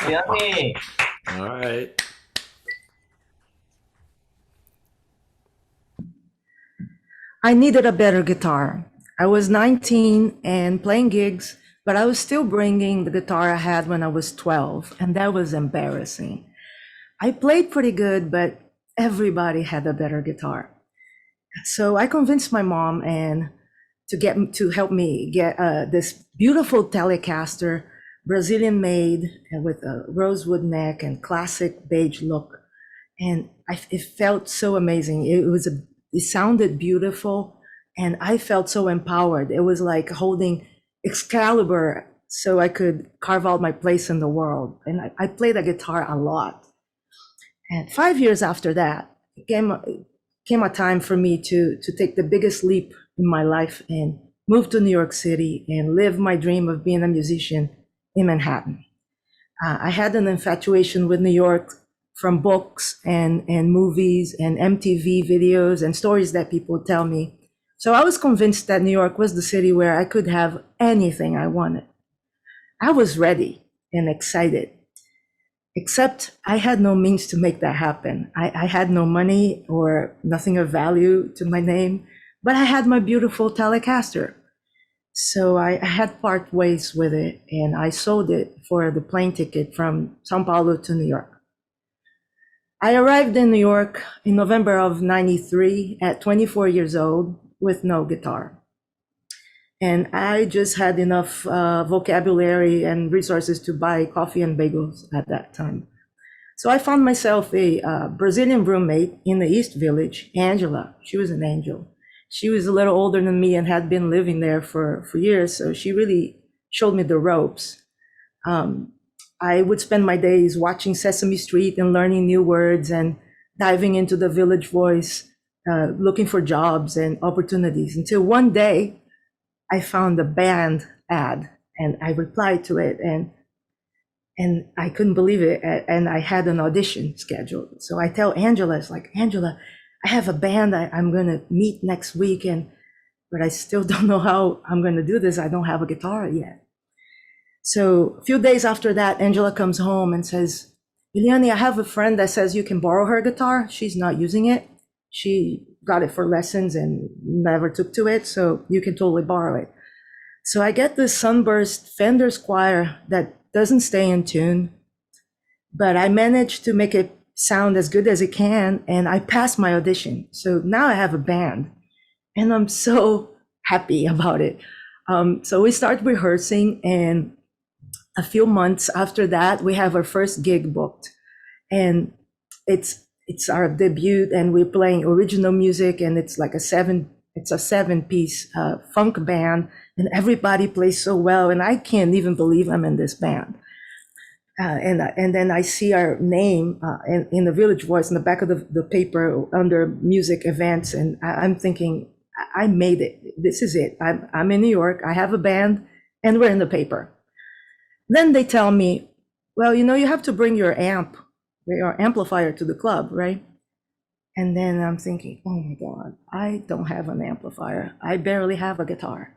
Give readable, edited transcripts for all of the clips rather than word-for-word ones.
Yummy. All right. I needed a better guitar. I was 19 and playing gigs, but I was still bringing the guitar I had when I was 12, and that was embarrassing. I played pretty good, but everybody had a better guitar. So I convinced my mom and to help me get this beautiful Telecaster, Brazilian made and with a rosewood neck and classic beige look. And it felt so amazing. It sounded beautiful, and I felt so empowered. It was like holding Excalibur, so I could carve out my place in the world. And I played the guitar a lot. And 5 years after that, came a time for me to take the biggest leap in my life and move to New York City and live my dream of being a musician in Manhattan. I had an infatuation with New York from books and movies and MTV videos and stories that people tell me. So I was convinced that New York was the city where I could have anything I wanted. I was ready and excited, except I had no means to make that happen. I had no money or nothing of value to my name, but I had my beautiful Telecaster. So I had part ways with it, and I sold it for the plane ticket from Sao Paulo to New York. I arrived in New York in November of 93 at 24 years old with no guitar. And I just had enough vocabulary and resources to buy coffee and bagels at that time. So I found myself a Brazilian roommate in the East Village, Angela. She was an angel. She was a little older than me and had been living there for years, so she really showed me the ropes. I would spend my days watching Sesame Street and learning new words and diving into the Village Voice, looking for jobs and opportunities, until one day I found a band ad and I replied to it, and I couldn't believe it. And I had an audition scheduled. So I tell Angela, it's like, Angela, I have a band I'm going to meet next week, but I still don't know how I'm going to do this. I don't have a guitar yet. So a few days after that, Angela comes home and says, Eliane, I have a friend that says you can borrow her guitar. She's not using it. She got it for lessons and never took to it, so you can totally borrow it. So I get this Sunburst Fender Squire that doesn't stay in tune, but I managed to make it sound as good as it can, and I passed my audition. So now I have a band, and I'm so happy about it. So we start rehearsing, and a few months after that, we have our first gig booked, and it's our debut, and we're playing original music, and it's like a seven-piece funk band, and everybody plays so well, and I can't even believe I'm in this band. And then I see our name in the Village Voice in the back of the paper under music events, and I'm thinking, I made it. This is it. I'm in New York. I have a band, and we're in the paper. Then they tell me, well, you have to bring your amplifier to the club, right? And then I'm thinking, oh my God, I don't have an amplifier. I barely have a guitar.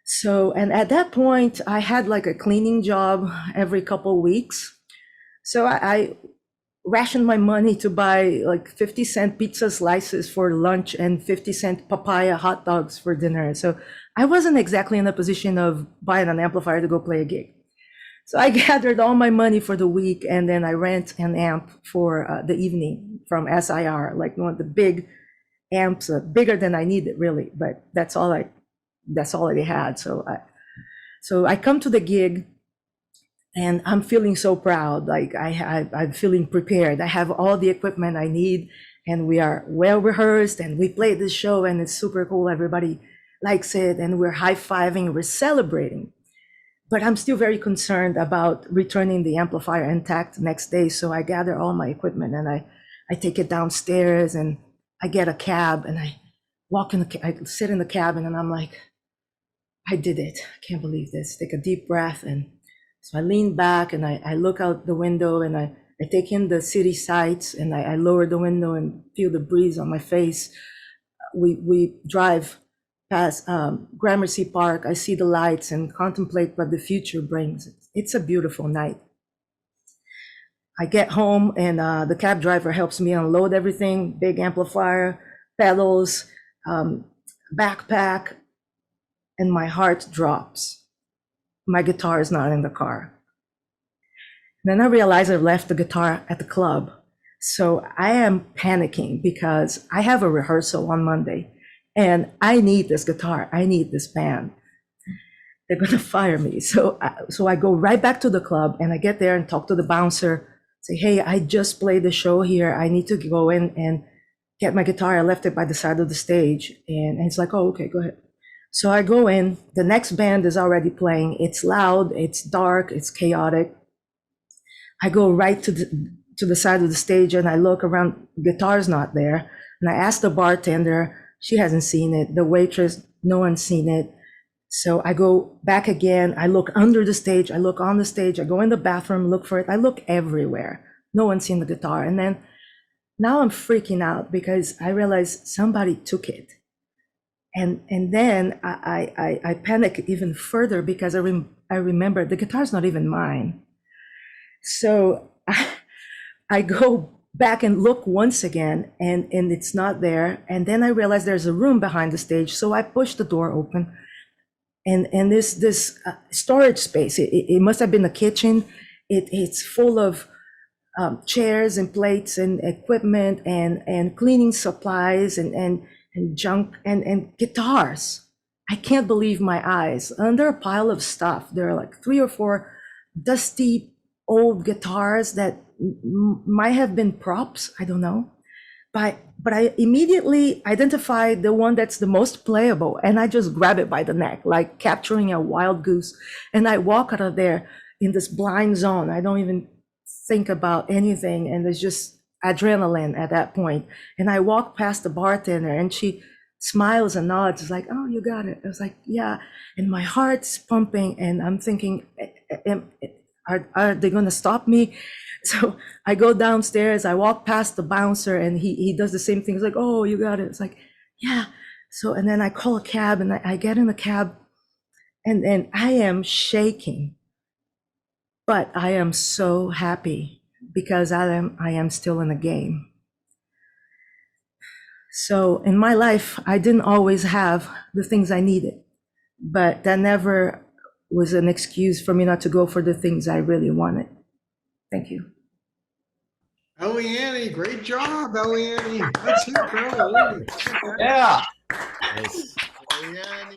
So, and at that point, I had like a cleaning job every couple weeks. So I rationed my money to buy like 50-cent pizza slices for lunch and 50-cent papaya hot dogs for dinner. So I wasn't exactly in a position of buying an amplifier to go play a gig. So I gathered all my money for the week, and then I rent an amp for the evening from SIR, like one of the big amps, bigger than I needed really, but that's all I had. So I come to the gig, and I'm feeling so proud. Like I'm feeling prepared. I have all the equipment I need, and we are well rehearsed, and we played this show, and it's super cool. Everybody likes it, and we're high-fiving, we're celebrating. But I'm still very concerned about returning the amplifier intact next day. So I gather all my equipment, and I take it downstairs, and I get a cab, and I I sit in the cabin, and I'm like, I did it. I can't believe this. Take a deep breath. And so I lean back, and I look out the window, and I take in the city sights, and I lower the window and feel the breeze on my face. We drive past Gramercy Park. I see the lights and contemplate what the future brings. It's a beautiful night. I get home and the cab driver helps me unload everything, big amplifier, pedals, um, backpack, and my heart drops. My guitar is not in the car. Then I realize I left the guitar at the club. So I am panicking because I have a rehearsal on Monday and I need this guitar. I need this band. They're going to fire me. So I go right back to the club and I get there and talk to the bouncer, say, hey, I just played the show here. I need to go in and get my guitar. I left it by the side of the stage. And he's like, oh, okay, go ahead. So I go in. The next band is already playing. It's loud. It's dark. It's chaotic. I go right to the side of the stage and I look around, guitar's not there. And I ask the bartender, she hasn't seen it. The waitress, no one's seen it. So I go back again. I look under the stage. I look on the stage. I go in the bathroom, look for it. I look everywhere. No one's seen the guitar. And then now I'm freaking out because I realize somebody took it. And then I panic even further because I remember the guitar's not even mine. So I go back and look once again and it's not there. And then I realize there's a room behind the stage. So I push the door open and this storage space, it must have been a kitchen. It's full of chairs and plates and equipment and cleaning supplies and junk and guitars. I can't believe my eyes. Under a pile of stuff, there are like 3 or 4 dusty old guitars that might have been props. I don't know. But I immediately identified the one that's the most playable and I just grab it by the neck, like capturing a wild goose. And I walk out of there in this blind zone. I don't even think about anything. And there's just adrenaline at that point. And I walk past the bartender and she smiles and nods. It's like, oh, you got it. I was like, yeah. And my heart's pumping and I'm thinking, are they going to stop me? So I go downstairs, I walk past the bouncer and he does the same thing. He's like, oh, you got it. It's like, yeah. So, and then I call a cab and I get in the cab and I am shaking, but I am so happy because I am still in the game. So in my life, I didn't always have the things I needed, but that never was an excuse for me not to go for the things I really wanted. Thank you. Eliane, great job, Eliane. Let's hear it for Eliane. Yeah. Eliane.